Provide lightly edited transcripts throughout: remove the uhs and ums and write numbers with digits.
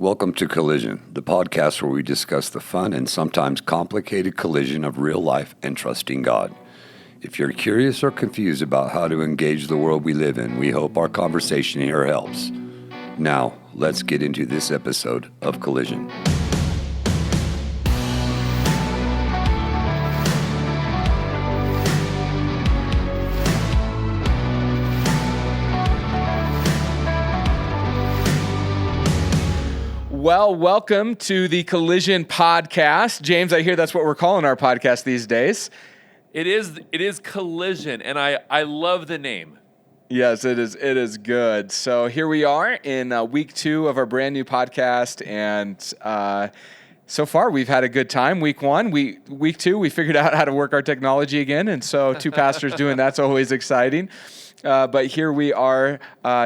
Welcome to Collision, the podcast where we discuss the fun and sometimes complicated collision of real life and trusting God. If you're curious or confused about how to engage the world we live in, we hope our conversation here helps. Now, let's get into this episode of Collision. Well, welcome to the Collision Podcast. James, I hear that's what we're calling our podcast these days. It is Collision, and I love the name. Yes, it is good. So here we are in week 2 of our brand new podcast, and so far we've had a good time. Week 1, week 2, we figured out how to work our technology again, and so 2 pastors doing that's always exciting. But here we are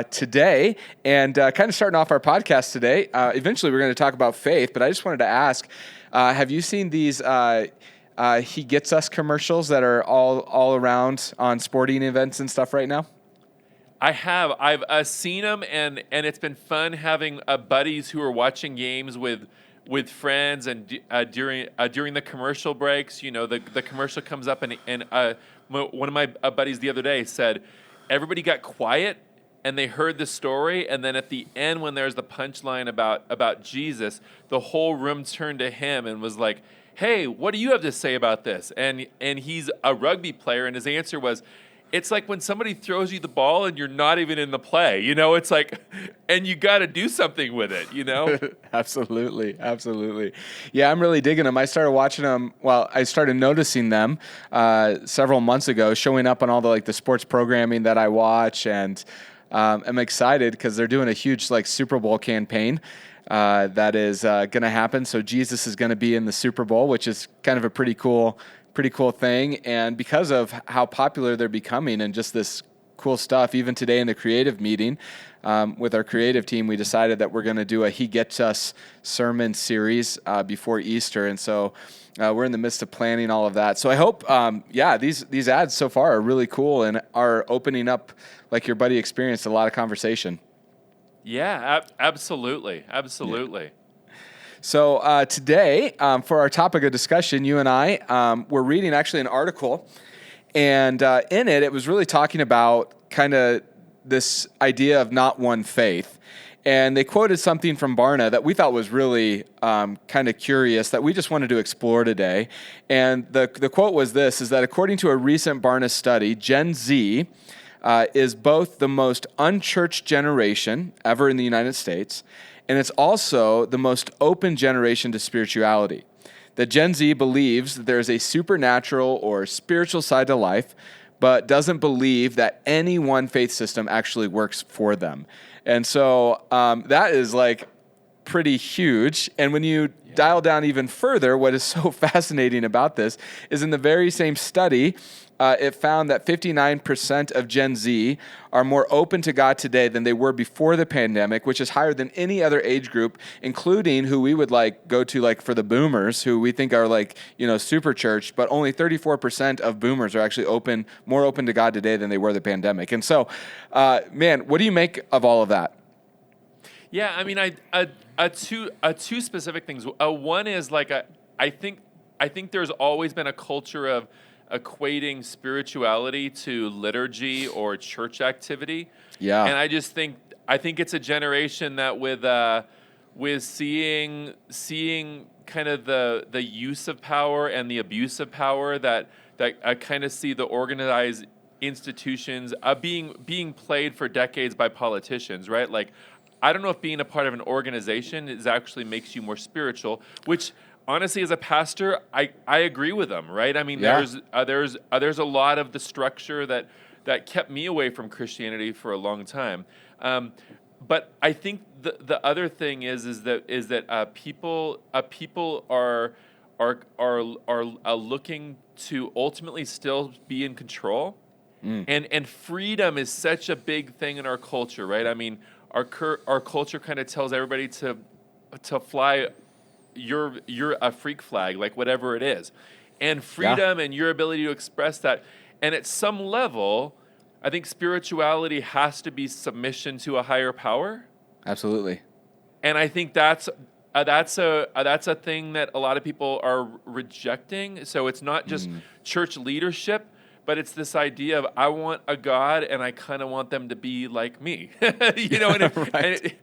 today, and kind of starting off our podcast today. Eventually, we're going to talk about faith, but I just wanted to ask, have you seen these He Gets Us commercials that are all around on sporting events and stuff right now? I have. I've seen them, and it's been fun having buddies who are watching games with friends, and during the commercial breaks, you know, the commercial comes up, and one of my buddies the other day said, everybody got quiet and they heard the story, and then at the end when there's the punchline about Jesus, the whole room turned to him and was like, hey, what do you have to say about this? And he's a rugby player, and his answer was, it's like when somebody throws you the ball and you're not even in the play, you know, it's like, and you got to do something with it, you know? Absolutely. Yeah, I'm really digging them. I started watching them, I started noticing them several months ago, showing up on all the sports programming that I watch, and I'm excited because they're doing a huge Super Bowl campaign that is going to happen. So Jesus is going to be in the Super Bowl, which is kind of a pretty cool thing. And because of how popular they're becoming and just this cool stuff, even today in the creative meeting with our creative team, we decided that we're going to do a He Gets Us sermon series before Easter. And so we're in the midst of planning all of that. So I hope, these ads so far are really cool and are opening up, like your buddy experienced, a lot of conversation. Yeah, absolutely. Yeah. So today, for our topic of discussion, you and I were reading actually an article, and in it was really talking about kind of this idea of not one faith. And they quoted something from Barna that we thought was really kind of curious that we just wanted to explore today. And the quote was this, is that according to a recent Barna study, Gen Z is both the most unchurched generation ever in the United States, and it's also the most open generation to spirituality. That Gen Z believes that there's a supernatural or spiritual side to life, but doesn't believe that any one faith system actually works for them. And so that is pretty huge. And when you dial down even further, what is so fascinating about this is in the very same study, it found that 59% of Gen Z are more open to God today than they were before the pandemic, which is higher than any other age group, including who we would go to for the boomers, who we think are super church, but only 34% of boomers are actually more open to God today than they were the pandemic. And so, what do you make of all of that? Yeah, I mean, two specific things. One is I think there's always been a culture of equating spirituality to liturgy or church activity. Yeah. And I think it's a generation that with seeing kind of the use of power and the abuse of power that I kind of see the organized institutions being played for decades by politicians, right? I don't know if being a part of an organization actually makes you more spiritual, which honestly, as a pastor, I agree with them, right? I mean, there's a lot of the structure that kept me away from Christianity for a long time. But I think the other thing is that people are looking to ultimately still be in control, and freedom is such a big thing in our culture, right? I mean, our culture kind of tells everybody to fly you're a freak flag, whatever it is, and freedom and your ability to express that. And at some level, I think spirituality has to be submission to a higher power. Absolutely. and I think that's a thing that a lot of people are rejecting. So it's not just church leadership, but it's this idea of I want a God and I kind of want them to be like me, Right.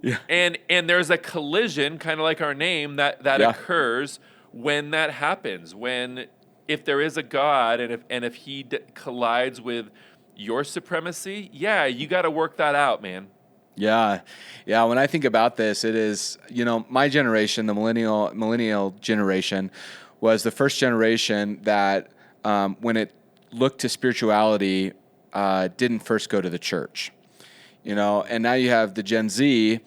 Yeah. and there's a collision, kind of like our name, that Yeah. occurs when that happens. When if there is a God and if he collides with your supremacy, yeah, you got to work that out, man. Yeah. Yeah. When I think about this, it is, my generation, the millennial generation, was the first generation that, when it looked to spirituality, didn't first go to the church, and now you have the Gen Z,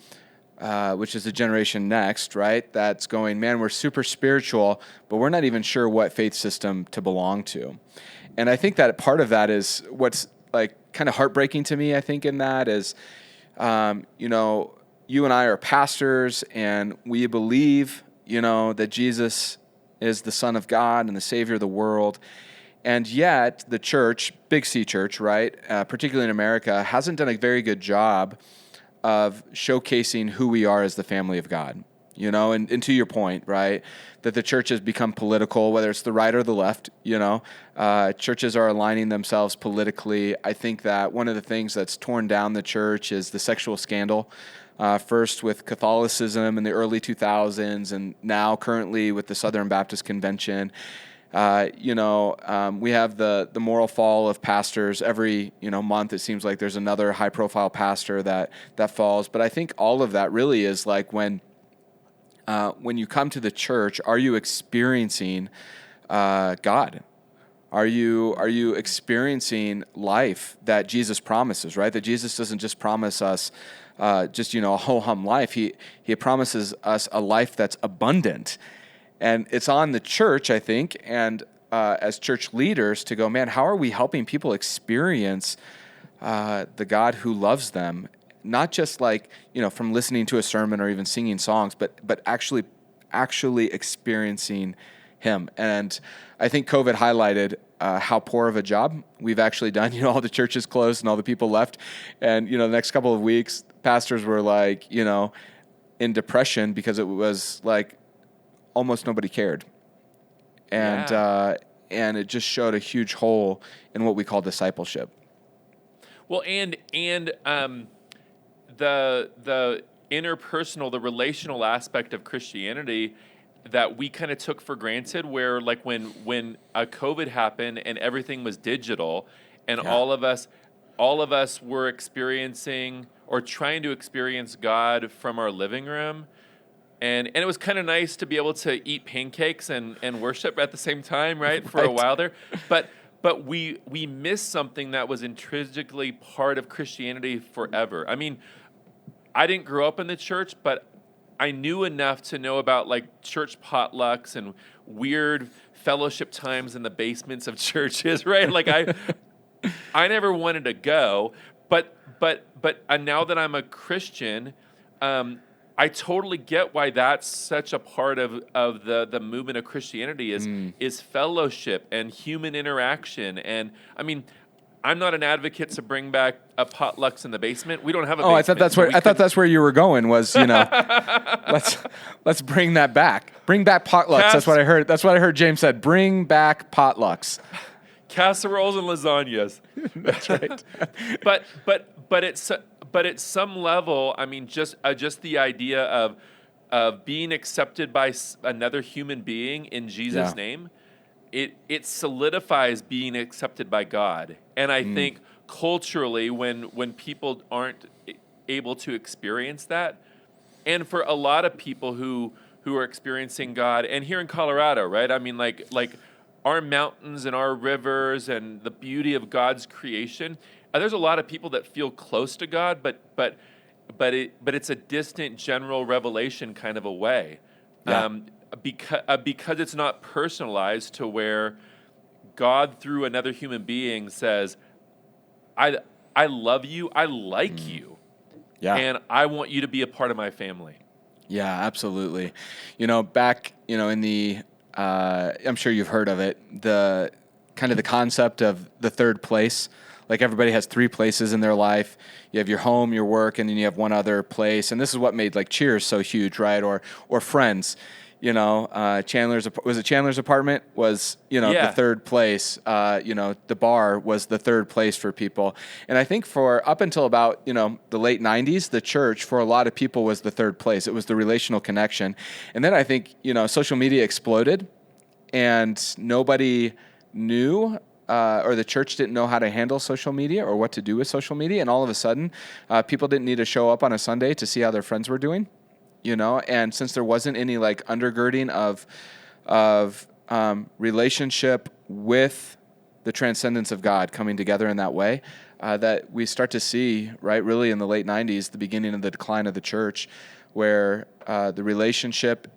which is the generation next, right? That's going, man, we're super spiritual, but we're not even sure what faith system to belong to. And I think that part of that is what's like kind of heartbreaking to me, I think, in that is, you and I are pastors and we believe, that Jesus is the Son of God and the Savior of the world. And yet the church, Big C church, right, particularly in America, hasn't done a very good job of showcasing who we are as the family of God. And to your point, right, that the church has become political, whether it's the right or the left, churches are aligning themselves politically. I think that one of the things that's torn down the church is the sexual scandal, first with Catholicism in the early 2000s, and now currently with the Southern Baptist Convention. We have the moral fall of pastors every month. It seems like there's another high profile pastor that falls. But I think all of that really is like when you come to the church, are you experiencing God? Are you experiencing life that Jesus promises? Right, that Jesus doesn't just promise us just a ho hum life. He promises us a life that's abundant. And it's on the church, I think, and as church leaders to go, man, how are we helping people experience the God who loves them? Not just like, from listening to a sermon or even singing songs, but actually experiencing him. And I think COVID highlighted how poor of a job we've actually done. All the churches closed and all the people left. And, the next couple of weeks, pastors were like, in depression because it was like, almost nobody cared. And and it just showed a huge hole in what we call discipleship. Well, and the interpersonal, the relational aspect of Christianity that we kind of took for granted, where like when COVID happened and everything was digital, and all of us were experiencing or trying to experience God from our living room. And it was kind of nice to be able to eat pancakes and worship at the same time, right? For a while there. But we missed something that was intrinsically part of Christianity forever. I mean, I didn't grow up in the church, but I knew enough to know about like church potlucks and weird fellowship times in the basements of churches, right? Like I never wanted to go, but now that I'm a Christian, I totally get why that's such a part of the movement of Christianity is fellowship and human interaction. And I mean, I'm not an advocate to bring back potlucks in the basement. We don't have a basement. I thought that's where you were going was, let's bring that back. Bring back potlucks. That's what I heard. That's what I heard James said. Bring back potlucks. Casseroles and lasagnas. That's right. But at some level, I mean, just the idea of being accepted by another human being in Jesus' name, it solidifies being accepted by God. And I think culturally, when people aren't able to experience that, and for a lot of people who are experiencing God, and here in Colorado, right? I mean, like our mountains and our rivers and the beauty of God's creation. There's a lot of people that feel close to God, but it's a distant general revelation kind of a way, because it's not personalized to where God through another human being says, I love you, I like you, and I want you to be a part of my family. Yeah, absolutely. Back in the I'm sure you've heard of it, the kind of the concept of the third place. like everybody has three places in their life. You have your home, your work, and then you have one other place. And this is what made like Cheers so huge, right? Or Friends. Chandler's apartment was, Yeah. the third place. The bar was the third place for people. And I think for up until about, the late 90s, the church for a lot of people was the third place. It was the relational connection. And then I think, social media exploded and nobody knew or the church didn't know how to handle social media or what to do with social media. And all of a sudden, people didn't need to show up on a Sunday to see how their friends were doing. And since there wasn't any like undergirding of relationship with the transcendence of God coming together in that way, that we start to see, right, really in the late 90s, the beginning of the decline of the church, where the relationship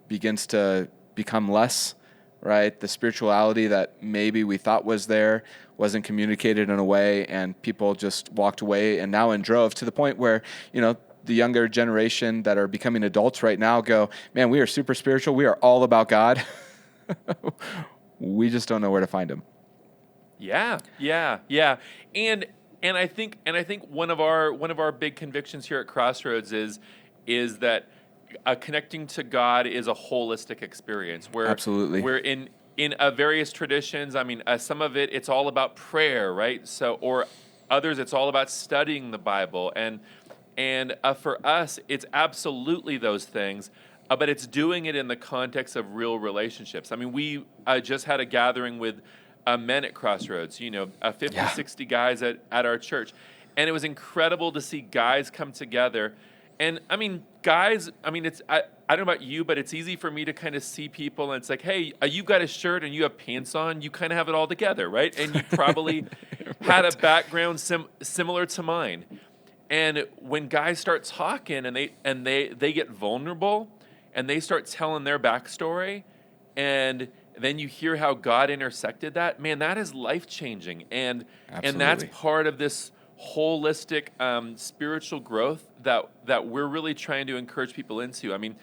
begins to become less, right? The spirituality that maybe we thought was there wasn't communicated in a way, and people just walked away, and now in droves, to the point where, the younger generation that are becoming adults right now go, man, we are super spiritual. We are all about God. We just don't know where to find him. Yeah. And I think one of our big convictions here at Crossroads is that connecting to God is a holistic experience. Where Absolutely. We're in various traditions. I mean, some of it's all about prayer, right? So, or others, it's all about studying the Bible. And for us, it's absolutely those things, but it's doing it in the context of real relationships. I mean, we just had a gathering with men at Crossroads, 50, 60 guys at our church. And it was incredible to see guys come together. And I mean, guys, I don't know about you, but it's easy for me to kind of see people and it's like, hey, you've got a shirt and you have pants on, you kind of have it all together, right? And you probably had a background similar to mine. And when guys start talking and they get vulnerable and they start telling their backstory, and then you hear how God intersected that, man, that is life-changing. And that's part of this holistic spiritual growth that we're really trying to encourage people into. I mean,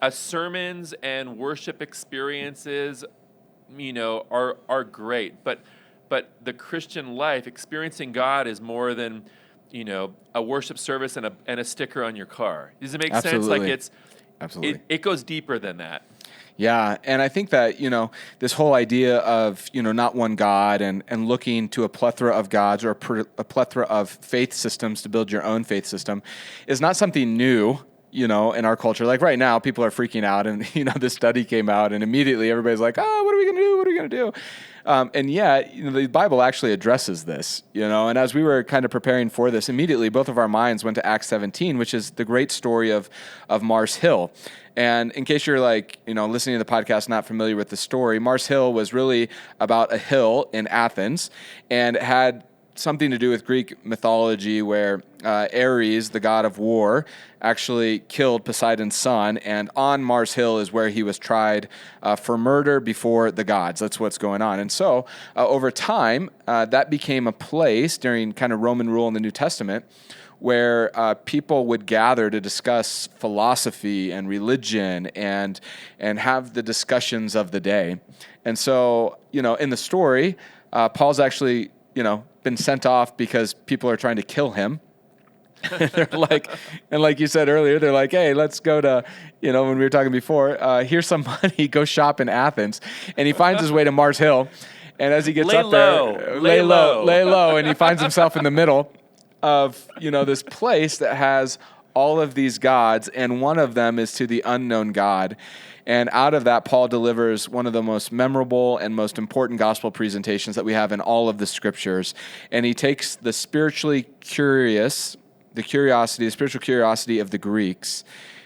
sermons and worship experiences, are great, but the Christian life, experiencing God, is more than a worship service and a sticker on your car. Does it make sense? Like Absolutely. It goes deeper than that. Yeah, and I think that, this whole idea of, not one God and looking to a plethora of gods or a plethora of faith systems to build your own faith system is not something new, in our culture. Like right now, people are freaking out and, this study came out and immediately everybody's like, oh, what are we going to do? What are we going to do? And yet, the Bible actually addresses this, and as we were kind of preparing for this, immediately both of our minds went to Acts 17, which is the great story of Mars Hill. And in case you're listening to the podcast, not familiar with the story, Mars Hill was really about a hill in Athens, and it had something to do with Greek mythology where Ares, the god of war, actually killed Poseidon's son, and on Mars Hill is where he was tried for murder before the gods. That's what's going on. And so over time, that became a place during kind of Roman rule in the New Testament where people would gather to discuss philosophy and religion and have the discussions of the day. And so, in the story, Paul's actually, been sent off because people are trying to kill him. They're like, and like you said earlier, they're like, hey, let's go to, when we were talking before, here's some money, go shop in Athens. And he finds his way to Mars Hill. And as he gets lay up there, lay low. And he finds himself in the middle of, this place that has all of these gods. And one of them is to the unknown God. And out of that, Paul delivers one of the most memorable and most important gospel presentations that we have in all of the scriptures. And he takes the spiritual curiosity of the Greeks,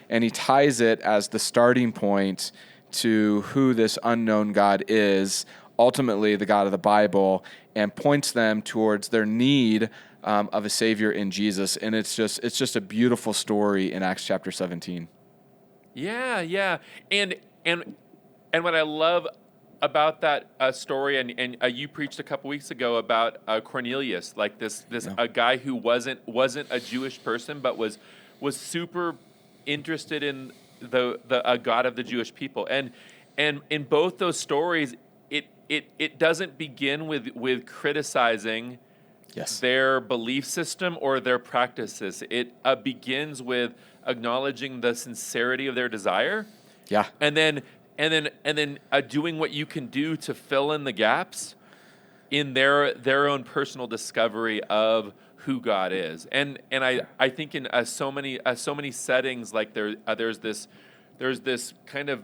and he ties it as the starting point to who this unknown God is, ultimately the God of the Bible, and points them towards their need of a Savior in Jesus. And it's just a beautiful story in Acts chapter 17. Yeah. And what I love about that story, and you preached a couple weeks ago about Cornelius, like this a guy who wasn't a Jewish person, but was super interested in the God of the Jewish people. And in both those stories, it doesn't begin with criticizing Yes. their belief system or their practices. It begins with acknowledging the sincerity of their desire, Yeah. and then doing what you can do to fill in the gaps in their own personal discovery of who God is. And I think in so many settings, like there's this kind of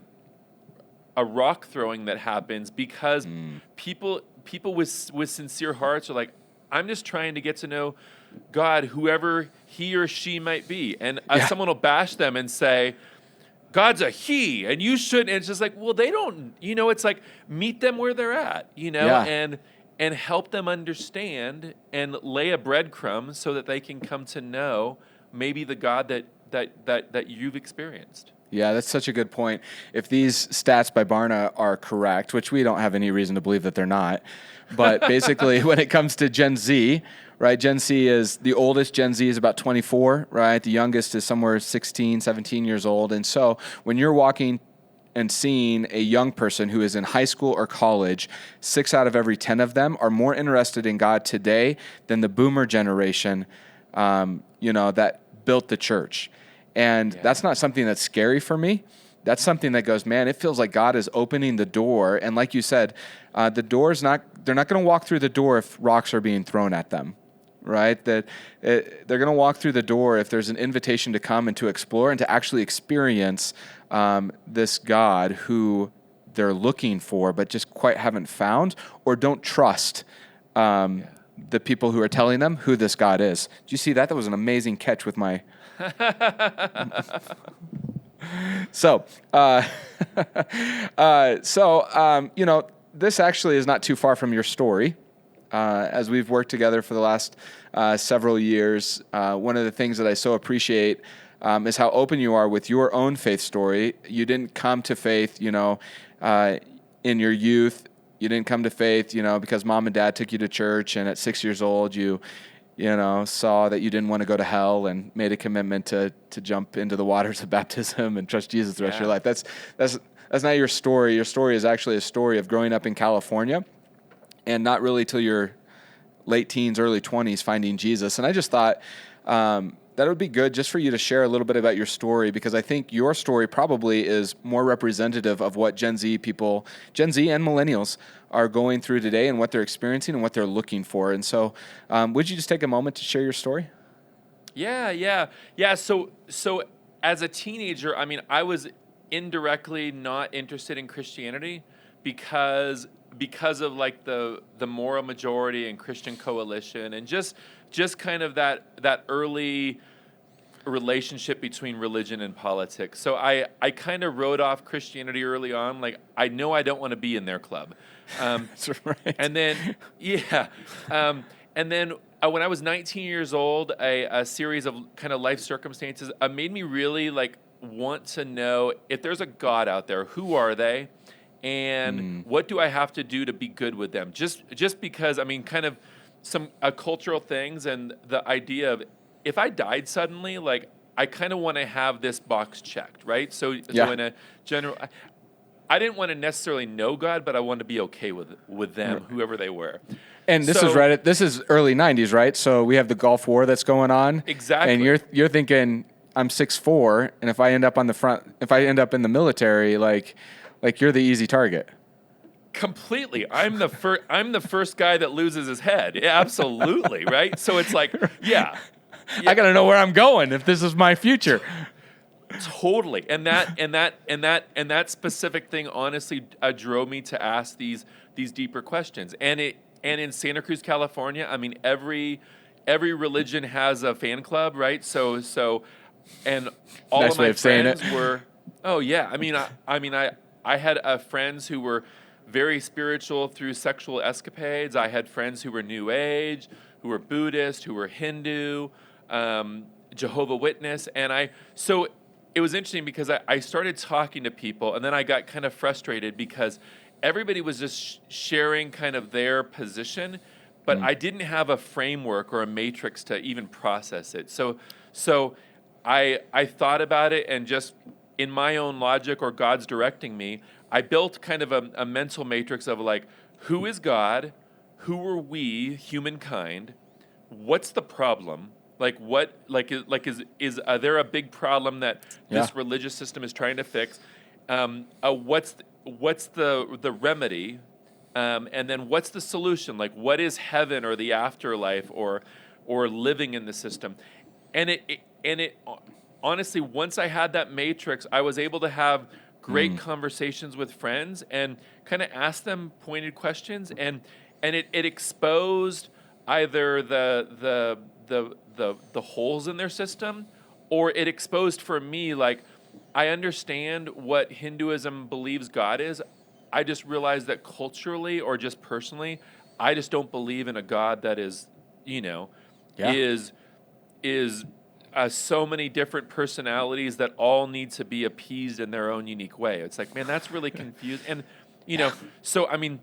a rock throwing that happens because people with sincere hearts are like, I'm just trying to get to know God, whoever he or she might be. And someone will bash them and say, God's a he, and you shouldn't. And it's just like, well, they don't, it's like, meet them where they're at, and help them understand and lay a breadcrumb so that they can come to know maybe the God that you've experienced. Yeah, that's such a good point. If these stats by Barna are correct, which we don't have any reason to believe that they're not, but basically when it comes to Gen Z, right, Gen Z is the oldest. Gen Z is about 24, right? The youngest is somewhere 16, 17 years old. And so when you're walking and seeing a young person who is in high school or college, 6 out of every 10 of them are more interested in God today than the boomer generation, that built the church. And that's not something that's scary for me. That's something that goes, man, it feels like God is opening the door. And like you said, they're not going to walk through the door if rocks are being thrown at them, right? They're going to walk through the door if there's an invitation to come and to explore and to actually experience this God who they're looking for, but just quite haven't found or don't trust the people who are telling them who this God is. Did you see that? That was an amazing catch with my... So, this actually is not too far from your story. As we've worked together for the last several years, one of the things that I so appreciate is how open you are with your own faith story. You didn't come to faith, in your youth. You didn't come to faith, because mom and dad took you to church, and at 6 years old, you saw that you didn't want to go to hell and made a commitment to jump into the waters of baptism and trust Jesus the rest of your life. That's not your story. Your story is actually a story of growing up in California and not really till your late teens, early 20s finding Jesus. And I just thought that it would be good just for you to share a little bit about your story, because I think your story probably is more representative of what Gen Z and millennials are going through today and what they're experiencing and what they're looking for. And so would you just take a moment to share your story? Yeah. So as a teenager, I was indirectly not interested in Christianity because of like the moral majority and Christian coalition and just kind of that early relationship between religion and politics. So I kind of wrote off Christianity early on. Like, I know I don't want to be in their club. That's right. And then, when I was 19 years old, a series of kind of life circumstances made me really like want to know if there's a God out there, who are they? And what do I have to do to be good with them? Just because, kind of some cultural things and the idea of if I died suddenly, like I kind of want to have this box checked, right? So in a general, I didn't want to necessarily know God, but I wanted to be okay with them, whoever they were. And this is early 90s, right? So we have the Gulf War that's going on. Exactly. And you're thinking, I'm 6'4", and if I end up in the military, like you're the easy target. Completely. I'm the first guy that loses his head. Yeah, absolutely, right? So it's like, I got to know where I'm going if this is my future. Totally. And that specific thing honestly drove me to ask these deeper questions. And in Santa Cruz, California, every religion has a fan club, right? So and all nice of my friends were I had friends who were very spiritual through sexual escapades. I had friends who were New Age, who were Buddhist, who were Hindu, Jehovah Witness. So it was interesting because I started talking to people, and then I got kind of frustrated because everybody was just sharing kind of their position, but I didn't have a framework or a matrix to even process it. So I thought about it, and just in my own logic or God's directing me, I built kind of a mental matrix of like, who is God? Who are we, humankind? what's the problem? Like is there a big problem that this religious system is trying to fix? What's the remedy? And then what's the solution? Like, what is heaven or the afterlife or living in the system? And it honestly, once I had that matrix, I was able to have great conversations with friends and kind of ask them pointed questions, and it exposed either the holes in their system, or it exposed for me, like, I understand what Hinduism believes God is. I just realized that culturally or just personally, I just don't believe in a God that is, is so many different personalities that all need to be appeased in their own unique way. It's like, man, that's really confused. And, so, I mean,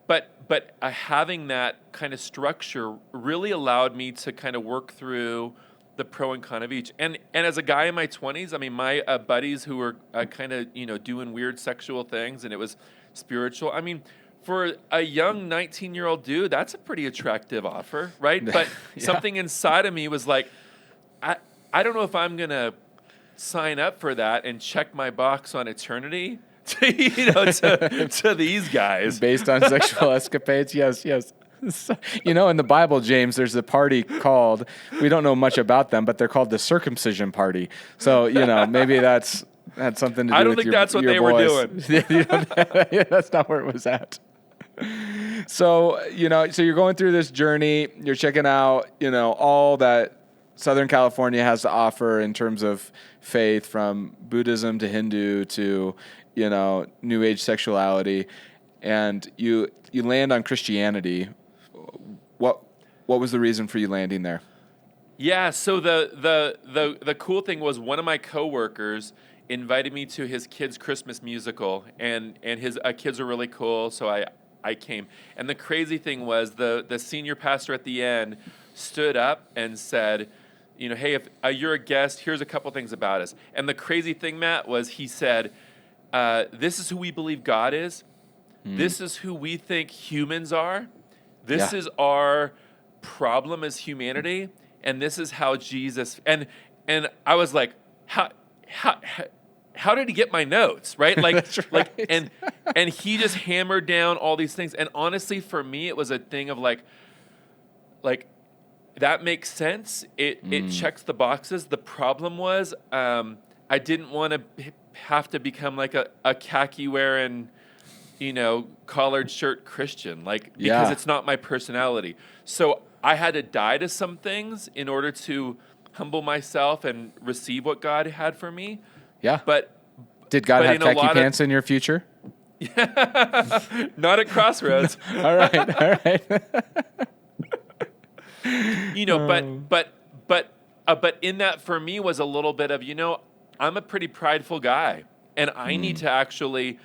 but having that kind of structure really allowed me to kind of work through the pro and con of each. And as a guy in my 20s, I mean, my buddies who were kind of, doing weird sexual things, and it was spiritual. I mean, for a young 19-year-old dude, that's a pretty attractive offer, right? But something inside of me was like, I don't know if I'm going to sign up for that and check my box on eternity to these guys. Based on sexual escapades, yes. So, in the Bible, James, there's a party called, we don't know much about them, but they're called the circumcision party. So, maybe that's something to do with I don't think that's what they were doing. That's not where it was at. So, so you're going through this journey, you're checking out, all that Southern California has to offer in terms of faith, from Buddhism to Hindu to, New Age sexuality, and you land on Christianity. What was the reason for you landing there? Yeah, so the cool thing was, one of my coworkers invited me to his kid's Christmas musical, and his kids are really cool, so I came. And the crazy thing was, the senior pastor at the end stood up and said, hey, if you're a guest, here's a couple things about us. And the crazy thing, Matt, was he said, this is who we believe God is. This is who we think humans are. This is our problem as humanity. And this is how Jesus, and I was like, how did he get my notes? Right? Like, That's right. and he just hammered down all these things. And honestly, for me, it was a thing of like, that makes sense. It checks the boxes. The problem was, I didn't want to have to become like a khaki wearing, collared shirt Christian, because it's not my personality. So I had to die to some things in order to humble myself and receive what God had for me. Yeah. But did God have khaki pants in your future? Not at Crossroads. All right. But in that, for me, was a little bit of, I'm a pretty prideful guy, and I need to actually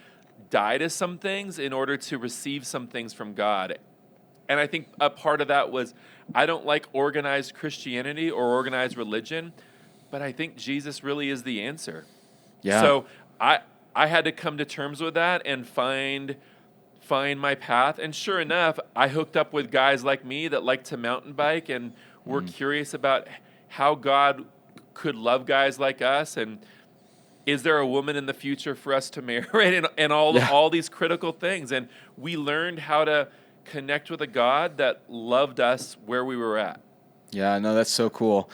die to some things in order to receive some things from God. And I think a part of that was, I don't like organized Christianity or organized religion, but I think Jesus really is the answer. Yeah. So I had to come to terms with that and find my path. And sure enough, I hooked up with guys like me that like to mountain bike and were curious about how God could love guys like us, and is there a woman in the future for us to marry, and all these critical things. And we learned how to connect with a God that loved us where we were at. Yeah, no, that's so cool.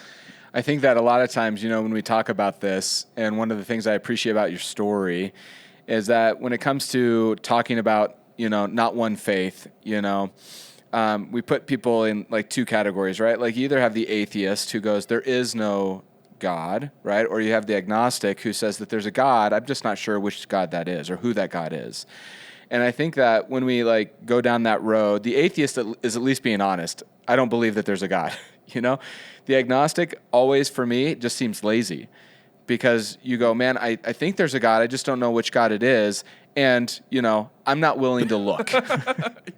I think that a lot of times, when we talk about this, and one of the things I appreciate about your story is that when it comes to talking about, not one faith, we put people in like two categories, right? Like, you either have the atheist who goes, there is no God, right? Or you have the agnostic who says that there's a God, I'm just not sure which God that is or who that God is. And I think that when we go down that road, the atheist is at least being honest. I don't believe that there's a God, The agnostic always, for me, just seems lazy, because you go, man, I think there's a God, I just don't know which God it is. And, I'm not willing to look.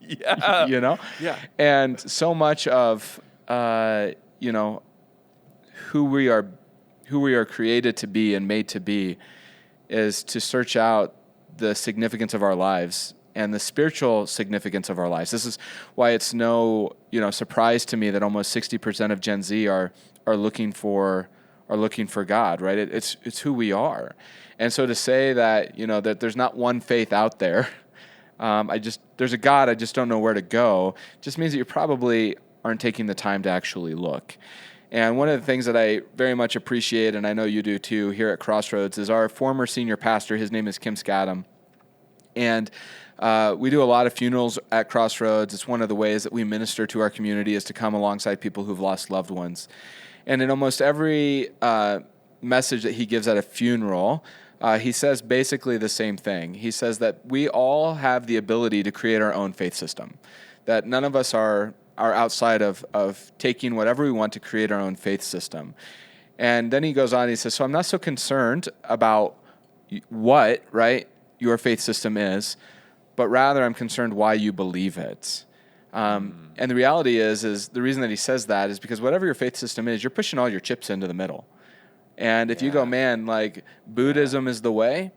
Yeah. Yeah. And so much of, who we are created to be and made to be is to search out the significance of our lives and the spiritual significance of our lives. This is why it's no, surprise to me that almost 60% of Gen Z are looking for God, right? It's who we are. And so to say that, that there's not one faith out there, there's a God, I just don't know where to go, just means that you probably aren't taking the time to actually look. And one of the things that I very much appreciate, and I know you do too, here at Crossroads, is our former senior pastor. His name is Kim Scadam. And we do a lot of funerals at Crossroads. It's one of the ways that we minister to our community, is to come alongside people who've lost loved ones. And in almost every message that he gives at a funeral, he says basically the same thing. He says that we all have the ability to create our own faith system, that none of us are outside of taking whatever we want to create our own faith system. And then he goes on, he says, so I'm not so concerned about what, right, your faith system is, but rather I'm concerned why you believe it. And the reality is the reason that he says that is because whatever your faith system is, you're pushing all your chips into the middle. And if you go, man, like Buddhism is the way,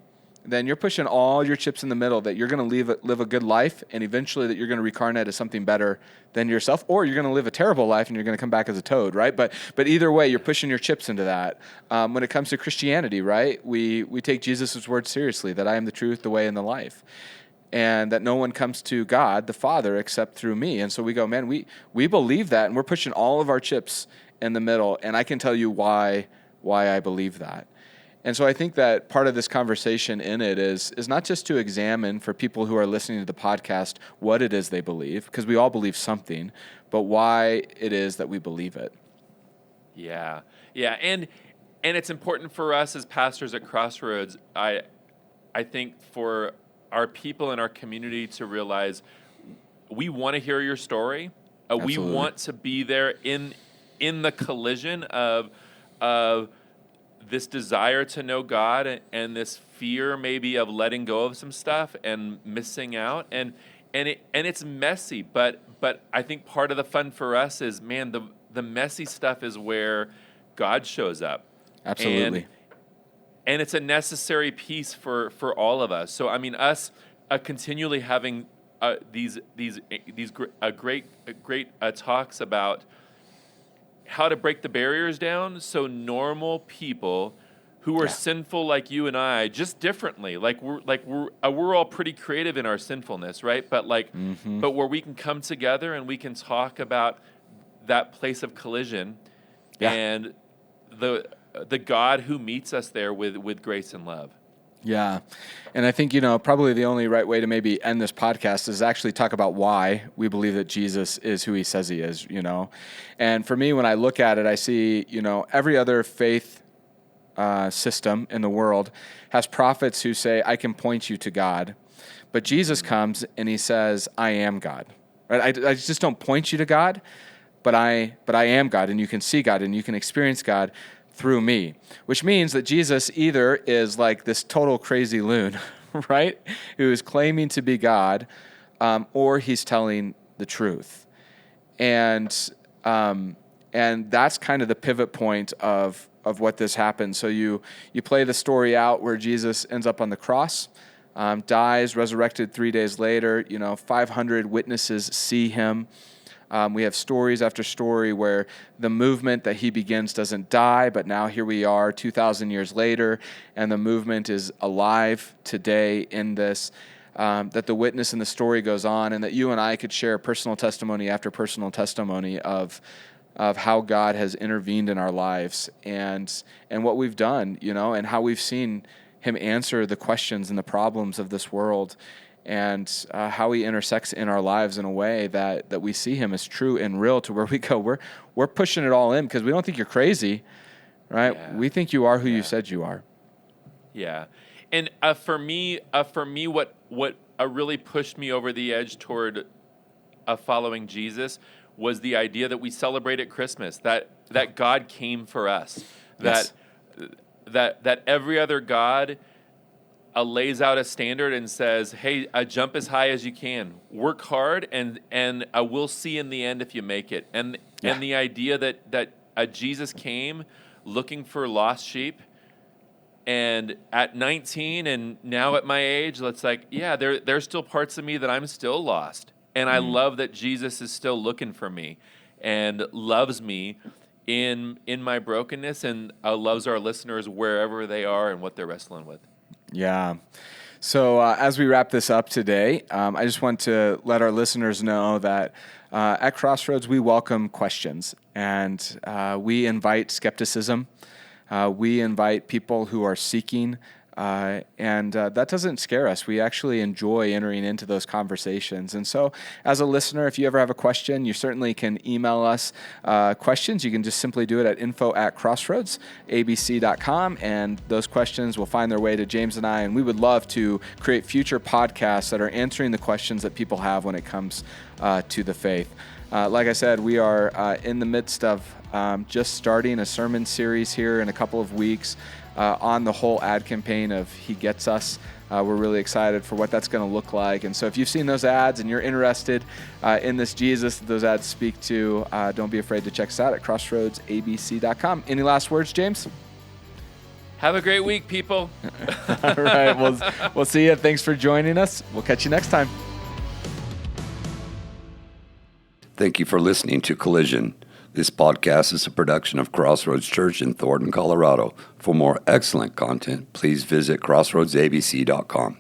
then you're pushing all your chips in the middle, that you're going to live a good life, and eventually that you're going to reincarnate as something better than yourself, or you're going to live a terrible life and you're going to come back as a toad, right? But either way, you're pushing your chips into that. When it comes to Christianity, right, we take Jesus' word seriously, that I am the truth, the way, and the life, and that no one comes to God, the Father, except through me. And so we go, man, we believe that, and we're pushing all of our chips in the middle, and I can tell you why I believe that. And so I think that part of this conversation in it is not just to examine for people who are listening to the podcast what it is they believe, because we all believe something, but why it is that we believe it. Yeah. And it's important for us as pastors at Crossroads, I think, for our people in our community to realize we want to hear your story. We want to be there in the collision of this desire to know God and this fear maybe of letting go of some stuff and missing out, and it's messy, but I think part of the fun for us is, man, the messy stuff is where God shows up. Absolutely. And it's a necessary piece for all of us. So I mean, us continually having these great talks about how to break the barriers down, so normal people who are sinful like you and I, just differently. We're all pretty creative in our sinfulness, right? But but where we can come together and we can talk about that place of collision and the God who meets us there with grace and love. Yeah. And I think, probably the only right way to maybe end this podcast is actually talk about why we believe that Jesus is who he says he is, And for me, when I look at it, I see, every other faith system in the world has prophets who say, I can point you to God. But Jesus comes and he says, I am God. Right? I just don't point you to God, but I am God, and you can see God and you can experience God through me, which means that Jesus either is like this total crazy loon, right, who is claiming to be God, or he's telling the truth. And that's kind of the pivot point of what this happens. So you play the story out where Jesus ends up on the cross, dies, resurrected 3 days later, 500 witnesses see him. We have stories after story where the movement that he begins doesn't die, but now here we are 2,000 years later, and the movement is alive today in this, that the witness in the story goes on, and that you and I could share personal testimony after personal testimony of how God has intervened in our lives and what we've done, and how we've seen him answer the questions and the problems of this world, and how he intersects in our lives in a way that we see him as true and real, to where we go, we're pushing it all in because we don't think you're crazy, right? Yeah. We think you are who you said you are. Yeah. And for me, what really pushed me over the edge toward following Jesus was the idea that we celebrate at Christmas, that God came for us, that every other God lays out a standard and says, hey, jump as high as you can, work hard, and we'll see in the end if you make it. And the idea that Jesus came looking for lost sheep And at 19 and now at my age, it's like, yeah, there's still parts of me that I'm still lost. And I love that Jesus is still looking for me and loves me in my brokenness, and loves our listeners wherever they are and what they're wrestling with. Yeah. So as we wrap this up today, I just want to let our listeners know that at Crossroads, we welcome questions, and we invite skepticism. We invite people who are seeking, and that doesn't scare us. We actually enjoy entering into those conversations. And so as a listener, if you ever have a question, you certainly can email us questions. You can just simply do it at info@crossroadsabc.com, and those questions will find their way to James and I, and we would love to create future podcasts that are answering the questions that people have when it comes to the faith. Like I said, we are in the midst of just starting a sermon series here in a couple of weeks on the whole ad campaign of He Gets Us. We're really excited for what that's going to look like. And so if you've seen those ads and you're interested in this Jesus that those ads speak to, don't be afraid to check us out at crossroadsabc.com. Any last words, James? Have a great week, people. All right. We'll see you. Thanks for joining us. We'll catch you next time. Thank you for listening to Collision. This podcast is a production of Crossroads Church in Thornton, Colorado. For more excellent content, please visit crossroadsabc.com.